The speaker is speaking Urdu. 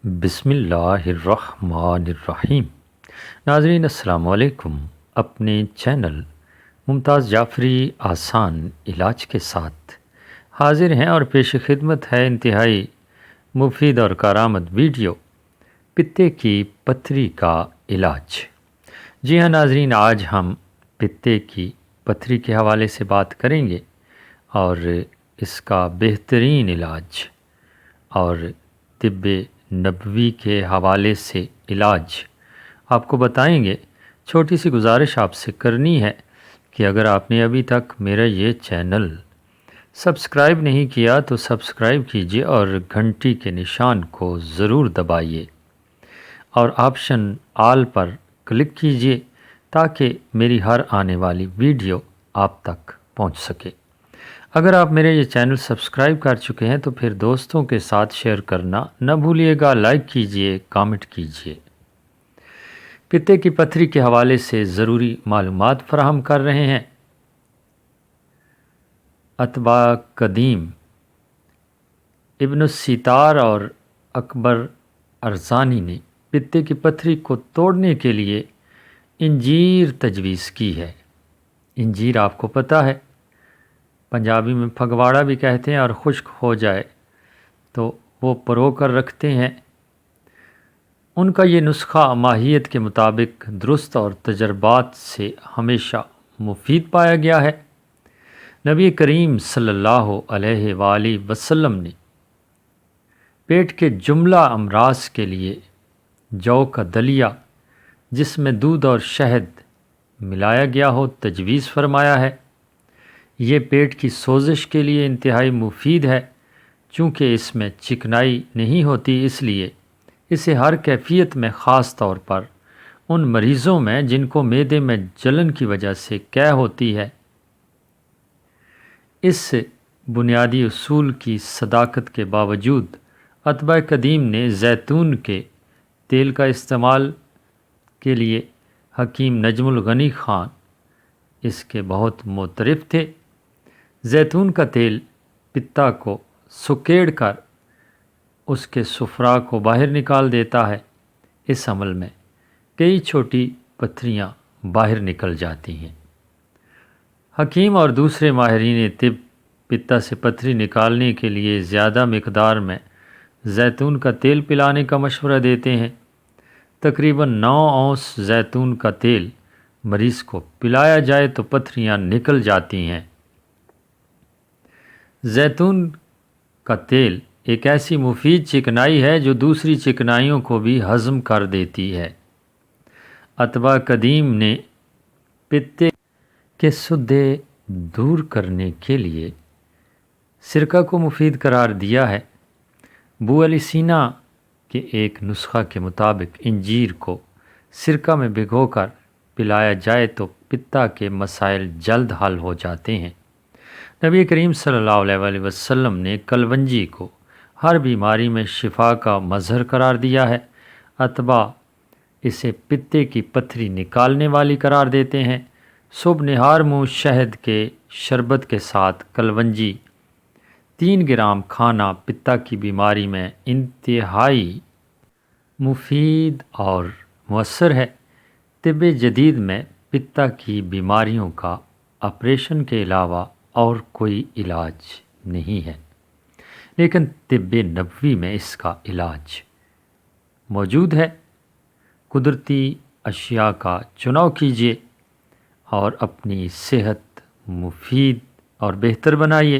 بسم اللہ الرحمن الرحیم۔ ناظرین السلام علیکم۔ اپنے چینل ممتاز جعفری آسان علاج کے ساتھ حاضر ہیں اور پیش خدمت ہے انتہائی مفید اور کارآمد ویڈیو پتے کی پتھری کا علاج۔ جی ہاں ناظرین، آج ہم پتے کی پتھری کے حوالے سے بات کریں گے اور اس کا بہترین علاج اور طب نبوی کے حوالے سے علاج آپ کو بتائیں گے۔ چھوٹی سی گزارش آپ سے کرنی ہے کہ اگر آپ نے ابھی تک میرا یہ چینل سبسکرائب نہیں کیا تو سبسکرائب کیجئے اور گھنٹی کے نشان کو ضرور دبائیے اور آپشن آل پر کلک کیجئے تاکہ میری ہر آنے والی ویڈیو آپ تک پہنچ سکے۔ اگر آپ میرے یہ چینل سبسکرائب کر چکے ہیں تو پھر دوستوں کے ساتھ شیئر کرنا نہ بھولیے گا، لائک کیجئے، کامنٹ کیجئے۔ پتے کی پتھری کے حوالے سے ضروری معلومات فراہم کر رہے ہیں۔ اتباع قدیم ابن الستار اور اکبر ارزانی نے پتے کی پتھری کو توڑنے کے لیے انجیر تجویز کی ہے۔ انجیر آپ کو پتہ ہے، پنجابی میں پھگواڑا بھی کہتے ہیں، اور خشک ہو جائے تو وہ پرو کر رکھتے ہیں۔ ان کا یہ نسخہ ماہیت کے مطابق درست اور تجربات سے ہمیشہ مفید پایا گیا ہے۔ نبی کریم صلی اللہ علیہ وآلہ وسلم نے پیٹ کے جملہ امراض کے لیے جو کا دلیہ جس میں دودھ اور شہد ملایا گیا ہو تجویز فرمایا ہے۔ یہ پیٹ کی سوزش کے لیے انتہائی مفید ہے۔ چونکہ اس میں چکنائی نہیں ہوتی، اس لیے اسے ہر کیفیت میں، خاص طور پر ان مریضوں میں جن کو معدے میں جلن کی وجہ سے قے ہوتی ہے، اس بنیادی اصول کی صداقت کے باوجود اتباع قدیم نے زیتون کے تیل کا استعمال کے لیے حکیم نجم الغنی خان اس کے بہت معترف تھے۔ زیتون کا تیل پتا کو سکیڑ کر اس کے صفرا کو باہر نکال دیتا ہے۔ اس عمل میں کئی چھوٹی پتھریاں باہر نکل جاتی ہیں۔ حکیم اور دوسرے ماہرین طب پتا سے پتھری نکالنے کے لیے زیادہ مقدار میں زیتون کا تیل پلانے کا مشورہ دیتے ہیں۔ تقریباً 9 اونس زیتون کا تیل مریض کو پلایا جائے تو پتھریاں نکل جاتی ہیں۔ زیتون کا تیل ایک ایسی مفید چکنائی ہے جو دوسری چکنائیوں کو بھی ہضم کر دیتی ہے۔ اتباع قدیم نے پتے کے سدے دور کرنے کے لیے سرکہ کو مفید قرار دیا ہے۔ ابو علی سینا کے ایک نسخہ کے مطابق انجیر کو سرکہ میں بھگو کر پلایا جائے تو پتا کے مسائل جلد حل ہو جاتے ہیں۔ نبی کریم صلی اللہ علیہ وآلہ وسلم نے کلونجی کو ہر بیماری میں شفا کا مظہر قرار دیا ہے۔ اتباع اسے پتے کی پتھری نکالنے والی قرار دیتے ہیں۔ صبح نہار منہ شہد کے شربت کے ساتھ کلونجی 3 گرام کھانا پتا کی بیماری میں انتہائی مفید اور مؤثر ہے۔ طب جدید میں پتا کی بیماریوں کا آپریشن کے علاوہ اور کوئی علاج نہیں ہے، لیکن طب نبوی میں اس کا علاج موجود ہے۔ قدرتی اشیاء کا چناؤ کیجیے اور اپنی صحت مفید اور بہتر بنائیے۔